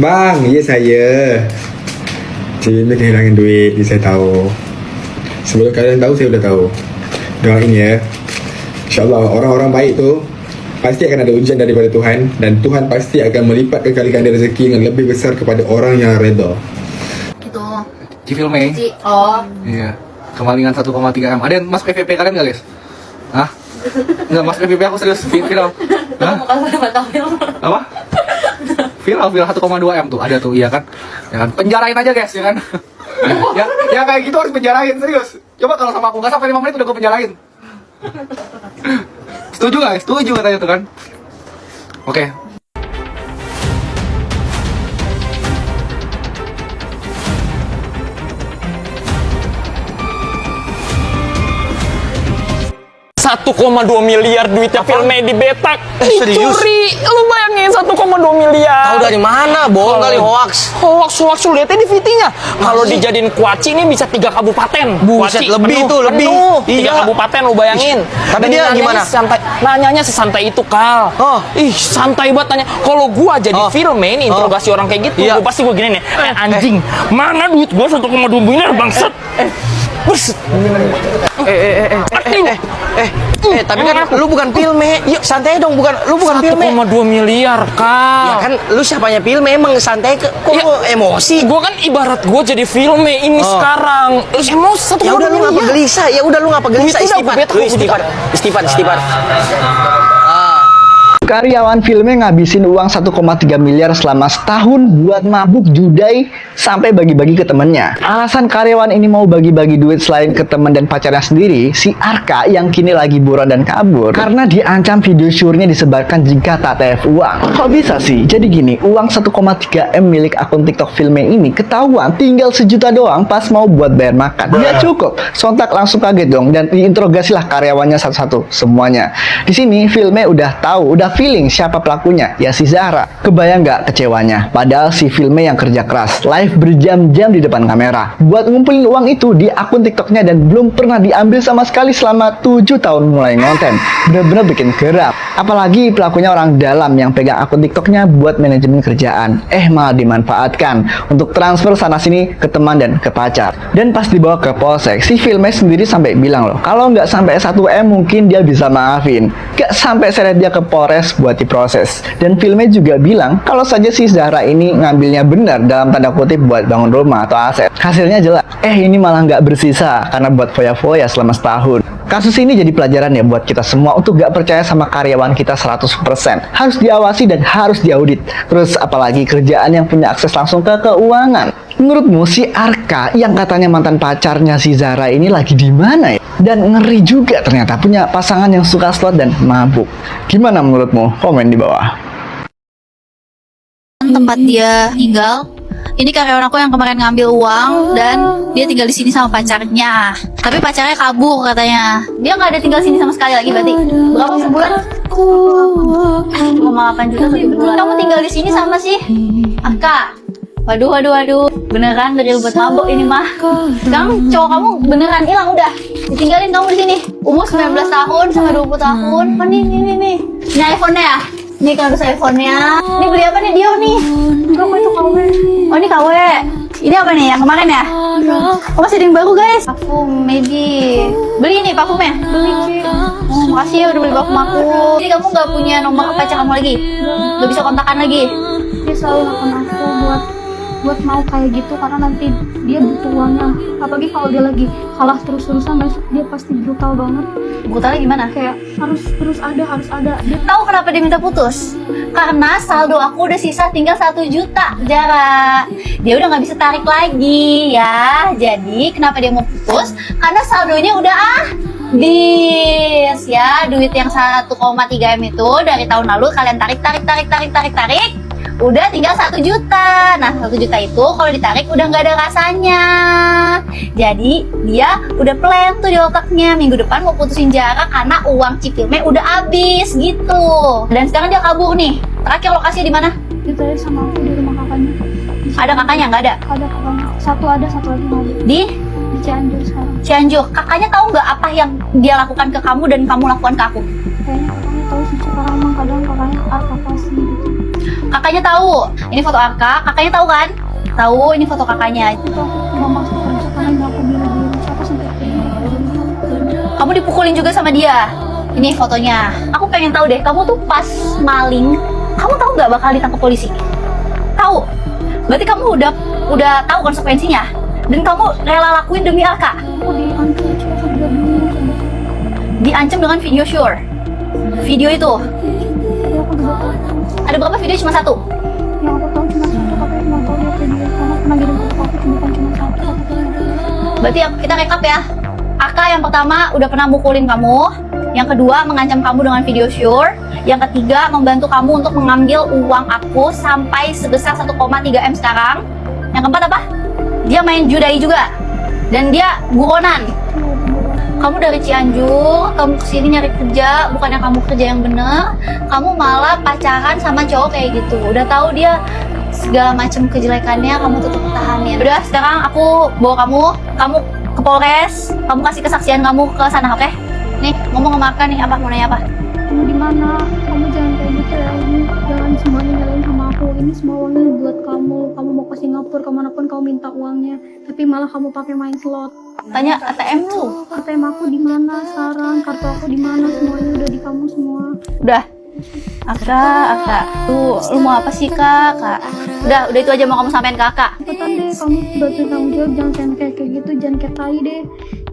Bang, iya saya. Cimil kehilangan duit, saya tahu. Sebelum kalian tahu, saya udah tahu. Doain ya. InsyaAllah orang-orang baik tuh pasti akan ada ujian daripada Tuhan. Dan Tuhan pasti akan melipat kekalikan rezeki yang lebih besar kepada orang yang reda. Gitu. Ci filmnya. Oh. Iya. Kemalingan 1,3 M. Ada yang masuk PVP kalian nggak guys? Hah? Nggak masuk PVP, aku serius viral. Hah? Apa? Viral 1,2 M tuh ada tuh, iya kan? Ya kan? Penjarain aja guys, ya kan? ya kayak gitu harus penjarain, serius. Coba kalau sama aku nggak sampai 5 menit udah gue penjarain. Setuju nggak? Setuju katanya tuh kan? Oke. Satu 1,2 miliar duitnya filmnya dibetak. Serius? Dicuri. Lu bayangin 1,2 miliar. Tahu dari mana? Bohong kali, hoax. Hoax lu lihatnya di VT-nya. Kalau dijadiin kuaci ini bisa 3 kabupaten. Buset, Kuaci lebih penuh, tuh, lebih. penuh. 3 Iya. kabupaten lu bayangin. Tapi Dan dia nanyanya gimana? Santai, nanyanya sesantai itu, Kal. Oh. Ih, santai banget nanya. Kalau gua jadi filmnya ini interogasi orang kayak gitu, Iya. gua pasti gua gini nih. Anjing, mana duit gua 1,2 miliar bangsat? Bus. Tapi kan lu bukan filme. Yuk santai dong, lu bukan filme. 1,2 miliar, Kal. Ya kan lu siapanya filme, emang santai kok Ya, lu emosi. Gua kan ibarat gua jadi filmnya ini sekarang. Terus emosi 1,2 Ya udah lu ngapa miliar. gelisah? Ya udah lu ngapa gelisah? Itu udah Istighfar. bete, Lu aku istighfar. Karyawan filmnya ngabisin uang 1,3 miliar selama setahun buat mabuk judai sampai bagi-bagi ke temennya. Alasan karyawan ini mau bagi-bagi duit selain ke temen dan pacarnya sendiri, si Arka yang kini lagi buron dan kabur karena diancam video syurnya disebarkan jika tak TF uang. Kok bisa sih? Jadi gini, uang 1,3 M milik akun TikTok filmnya ini ketahuan tinggal 1 juta doang pas mau buat bayar makan. Ya cukup, sontak langsung kaget dong dan diinterogasilah karyawannya satu-satu semuanya. Di sini filmnya udah tahu, udah feeling siapa pelakunya, ya si Zahra. Kebayang nggak kecewanya? Padahal si filmnya yang kerja keras, live berjam-jam di depan kamera buat ngumpulin uang itu di akun TikToknya dan belum pernah diambil sama sekali selama 7 tahun mulai ngonten. Bener-bener bikin geram. Apalagi pelakunya orang dalam yang pegang akun TikToknya buat manajemen kerjaan. Malah dimanfaatkan untuk transfer sana-sini ke teman dan ke pacar. Dan pas dibawa ke polsek, si filmnya sendiri sampai bilang loh, kalau nggak sampai 1 M mungkin dia bisa maafin. Gak sampai seret dia ke Polres buat diproses. Dan filmnya juga bilang kalau saja si Zahra ini ngambilnya benar dalam tanda kutip buat bangun rumah atau aset. Hasilnya jelas. Ini malah nggak bersisa karena buat foya-foya selama setahun. Kasus ini jadi pelajaran ya buat kita semua untuk gak percaya sama karyawan kita 100%. Harus diawasi dan harus diaudit. Terus apalagi kerjaan yang punya akses langsung ke keuangan. Menurutmu si Arka yang katanya mantan pacarnya si Zahra ini lagi di mana ya? Dan ngeri juga ternyata punya pasangan yang suka slot dan mabuk. Gimana menurutmu? Komen di bawah. Tempat dia tinggal. Ini karyawan aku yang kemarin ngambil uang dan dia tinggal di sini sama pacarnya. Tapi pacarnya kabur katanya. Dia nggak ada tinggal sini sama sekali lagi berarti. Berapa sebulan? 5,8 juta sebulan. Kamu tinggal di sini sama si Arka. Waduh. Beneran dari buat mabok ini mah. Sekarang cowok kamu beneran hilang udah. Ditinggalin kamu di sini. Umur 19 tahun sama 20 tahun. Oh, nih. Ini iPhone-nya ya? Ini kardus iPhone-nya. Ini beli apa nih Dio nih? Berapa itu KW? Oh ini KW. Ini apa nih yang kemarin ya? Oh masih ada yang baru guys. Parfum maybe. Beli nih parfumnya. Beli. Oh makasih ya udah beli parfum aku. Jadi kamu nggak punya nomor pacar kamu lagi? Nggak bisa kontakan lagi? Dia selalu nelfon aku buat mau kayak gitu karena nanti dia butuh uangnya. Apalagi kalau dia lagi kalah terus-terusan dia pasti brutal banget. Brutalnya gimana? Kayak harus ada. Dia Tahu kenapa dia minta putus? Karena saldo aku udah sisa tinggal 1 juta Zahra. Dia udah nggak bisa tarik lagi ya. Jadi kenapa dia mau putus? Karena saldonya udah habis ya. Duit yang 1,3 M itu dari tahun lalu kalian tarik. Udah tinggal 1 juta. Nah 1 juta itu kalau ditarik udah nggak ada rasanya. Jadi dia udah plan tuh di otaknya minggu depan mau putusin Zahra karena uang cipilnya udah habis gitu. Dan sekarang dia kabur nih. Terakhir lokasinya di mana? ditanya sama aku di rumah kakaknya. Ada kakaknya nggak ada? Ada kakaknya. Satu lagi nggak ada. Di Cianjur sekarang. Cianjur. Kakaknya tahu nggak apa yang dia lakukan ke kamu dan kamu lakukan ke aku? Kayaknya kakaknya tahu sih sekarang emang kadang kakaknya Arka kasih gitu. Kakaknya tahu. Ini foto Arka. Kakaknya tahu kan? Tahu ini foto kakaknya. Itu aku nggak masuk kerja karena nggak aku bilang siapa sampai Kamu dipukulin juga sama dia. Ini fotonya. Aku pengen tahu deh, kamu tuh pas maling, kamu tahu nggak bakal ditangkap polisi? Tahu. Berarti kamu udah tahu konsekuensinya. Dan kamu rela lakuin demi Arka. aku diancam siapa juga bingung. Diancam dengan video sure. Video itu. Ya aku juga tahu. Ada berapa video? Cuma satu. Yang aku tahu cuma satu, kakaknya cuma tahu dia video karena pernah kirim foto aku bukan cuma satu. Berarti kita rekap ya. Arka yang pertama udah pernah mukulin kamu. Yang kedua mengancam kamu dengan video sure. Yang ketiga membantu kamu untuk mengambil uang aku sampai sebesar 1,3 M sekarang. Yang keempat apa? Dia main judai juga. Dan dia buronan. Kamu dari Cianjur, kamu kesini nyari kerja, bukannya kamu kerja yang bener, kamu malah pacaran sama cowok kayak gitu. Udah tahu dia segala macam kejelekannya, kamu tetap tahanin. Udah, sekarang aku bawa kamu ke Polres, kamu kasih kesaksian kamu ke sana, oke? Nih, ngomong sama Arka nih, apa? Mau nanya apa? Kamu di mana? Kamu jangan kayak gitu ya. Ini jangan semuanya nyalain sama aku. Ini semua uangnya buat kamu. Kamu mau ke Singapura kemanapun kamu minta uangnya, tapi malah kamu pakai main slot. Tanya ATM lu. ATM aku di mana sekarang? Kartu aku di mana? Semuanya udah di kamu semua. Udah. Arka. Tuh, lu mau apa sih, Kak? Udah itu aja mau kamu sampein ke Kak. Cepetan deh, kamu udah tanggung jawab. Jangan kayak gitu, jangan kayak tai deh.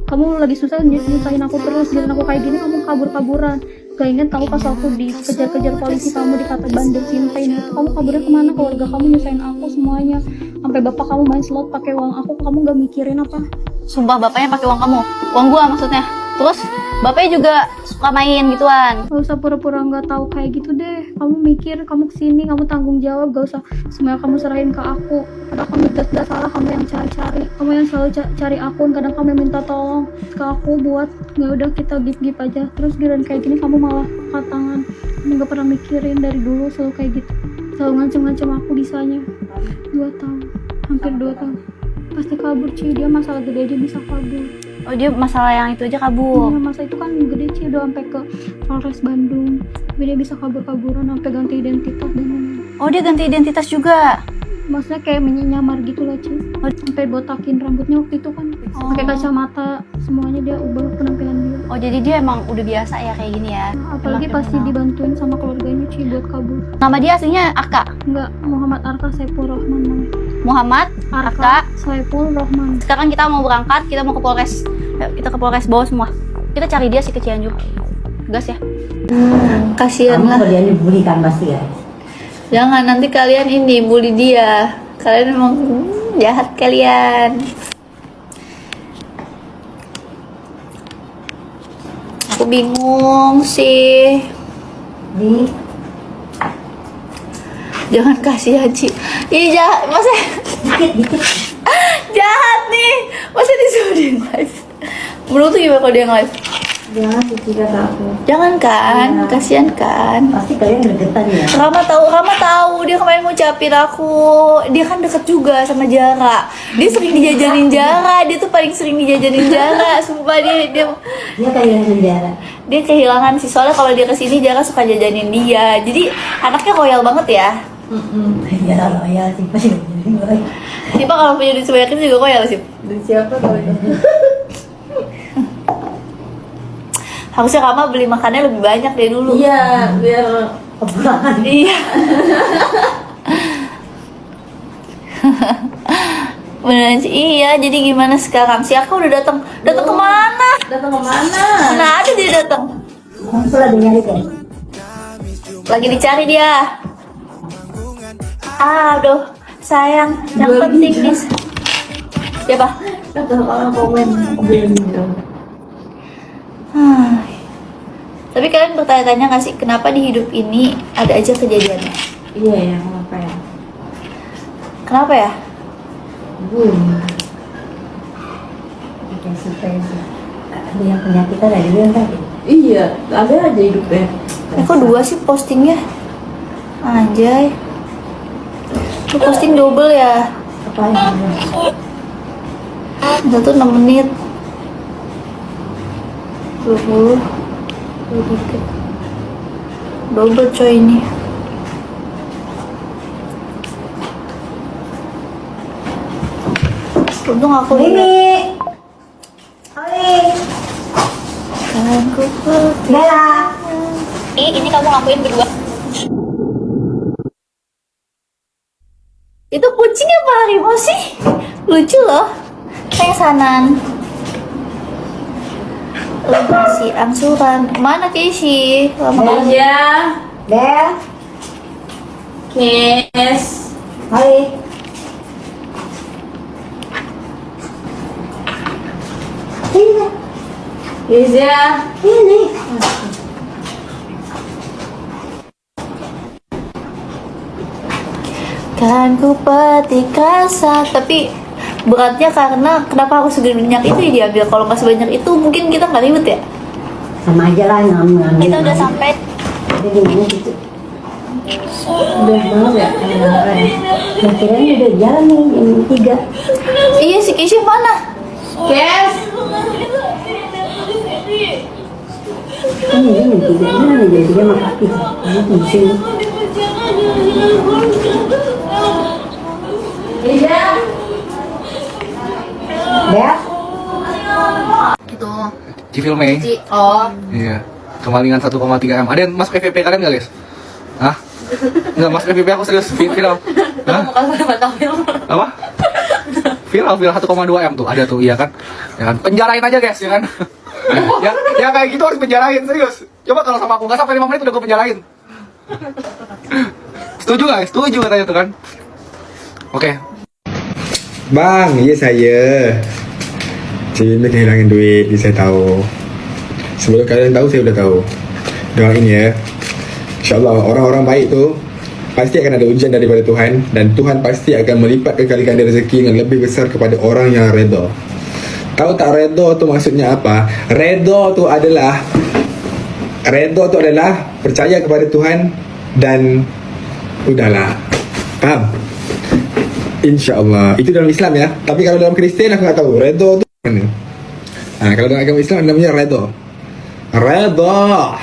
Kamu lagi susah nyusahin aku terus, biarin aku kayak gini, kamu kabur-kaburan. Gak inget kamu pas aku dikejar-kejar polisi, kamu dikata bandel Sintain itu, kamu kaburnya kemana? Keluarga kamu nyusahin aku semuanya. Sampai bapak kamu main slot pakai uang aku, kamu gak mikirin apa? Sumpah bapaknya pakai uang kamu. Uang gua maksudnya. Terus bapaknya juga suka main gituan. Gak usah pura-pura gak tahu kayak gitu deh. Kamu mikir, kamu kesini, kamu tanggung jawab. Gak usah semuanya kamu serahin ke aku. Kadang kamu gak salah, kamu yang cari-cari. Kamu yang selalu cari akun. Kadang kamu yang minta tolong ke aku buat ya udah kita gip aja. Terus giliran kayak gini kamu malah angkat tangan. Kamu gak pernah mikirin dari dulu selalu kayak gitu. Selalu ngancem-ngancem aku bisanya. 2 tahun, hampir 2 tahun. Pasti kabur Ci, dia masalah gede aja bisa kabur. Oh, dia masalah yang itu aja kabur. Iya, masa itu kan gede Ci, udah sampai ke Polres Bandung. Tapi dia bisa kabur-kaburan sampai ganti identitas dan lain-lain. Oh, dia ganti identitas juga. Maksudnya kayak menyamar gitu loh Ci. Sampai botakin rambutnya waktu itu kan. Pakai kacamata, semuanya dia ubah penampilan dia. Oh, jadi dia emang udah biasa ya kayak gini ya. Apalagi pasti dibantuin sama keluarganya Ci buat kabur. Nama dia aslinya Arka. Enggak, Muhammad Arka Saiful Rohman namanya. Muhammad Arka. Saiful Rohman. Sekarang kita mau berangkat, kita mau ke Polres. Yuk, kita ke Polres bawa semua. Kita cari dia sih ke Cianjur. Gas ya. Kasihan lah. Kalian dibully kan pasti ya. Jangan nanti kalian ini bully dia. Kalian emang jahat kalian. Aku bingung sih. Jangan kasihan Ci. Ih jahat, masa jahat nih. Masa disuruh dia live. Menurut tuh gimana kalau dia live? Jangan tidak aku. Jangan kan, Ya. kasihan kan. Pasti kalian gregetan ya. Rama tahu dia kemarin ngucapin aku. Dia kan deket juga sama Jara. Dia sering dijajanin Jara, dia tuh paling sering dijajanin Jara. Sumpah dia Dia kayak penjara. dia kehilangan sih, soalnya kalau dia kesini Jara suka jajanin dia. Jadi anaknya royal banget ya. Ya loyal sih pasti loyal. Siapa kalau punya duit sebanyak itu juga royal sih. Siapa tahu itu? Harusnya Rama beli makannya lebih banyak dari dulu. Iya, biar kepulangan. Iya. Beneran sih, iya. Jadi gimana sekarang? Si Arka udah datang kemana? Datang kemana? Mana ada dia datang? Aku lagi nyari kan. Lagi dicari dia. Aduh, sayang. Yang penting nih. Siapa? Datang orang komen belum gitu. Tapi kalian bertanya-tanya nggak sih kenapa di hidup ini ada aja kejadiannya? Iya ya, apa ya? Kenapa ya? Dikasih sih. Ada yang penyakitan ada yang tadi. Iya, ada aja hidupnya. Kok 2 sih postingnya? Anjay. Lu posting double ya? Apa yang Satu 6 menit 20 dikit. Dobel coy ini. Untung aku ini. Aku Bella. Ini kamu lakuin berdua. Itu kucing apa harimau sih? Lucu loh. Pengsanan. Si angsuran. Mana Casey? Lama aja. Bel. Kes. Hai. Ini. Iya. Ini. Kan ku petik rasa, tapi beratnya karena kenapa aku sebanyak itu ya diambil. Kalau nggak sebanyak itu mungkin kita nggak ribet ya. Sama aja lah ngambil. Kita udah sampai. Jadi gimana gitu? Udah banget ya. Akhirnya udah jalan nih jam 3. Iya si Keisha mana? Kes. Ini jam 3 mana jam 3 sama kaki. Ini di sini. Iya. Bel. Gitu. Cifilme. Oh. Iya. Kemalingan 1,3 M. Ada yang masuk FVP kalian nggak guys? Hah? Nggak masuk FVP aku serius viral. Hah? Apa? Viral 1,2 M tuh ada tuh, iya kan? Ya kan? Penjarain aja guys, ya kan? ya kayak gitu harus penjarain serius. Coba kalau sama aku nggak sampai 5 menit udah gue penjarain. Setuju nggak? Setuju katanya tuh kan? Oke. Bang, iya saya. Cimi kehilangan duit, saya tahu. Sebelum kalian tahu, saya udah tahu. Doain ya. InsyaAllah orang-orang baik tuh pasti akan ada ujian daripada Tuhan, dan Tuhan pasti akan melipat kekali ganda rezeki yang lebih besar kepada orang yang redha. Tahu tak redha tu maksudnya apa? Redha tu adalah percaya kepada Tuhan dan udahlah. Faham? InsyaAllah. Itu dalam Islam ya. Tapi kalau dalam Kristen aku tak tahu redha tu mana. Kalau dalam agama Islam namanya redha. Redha.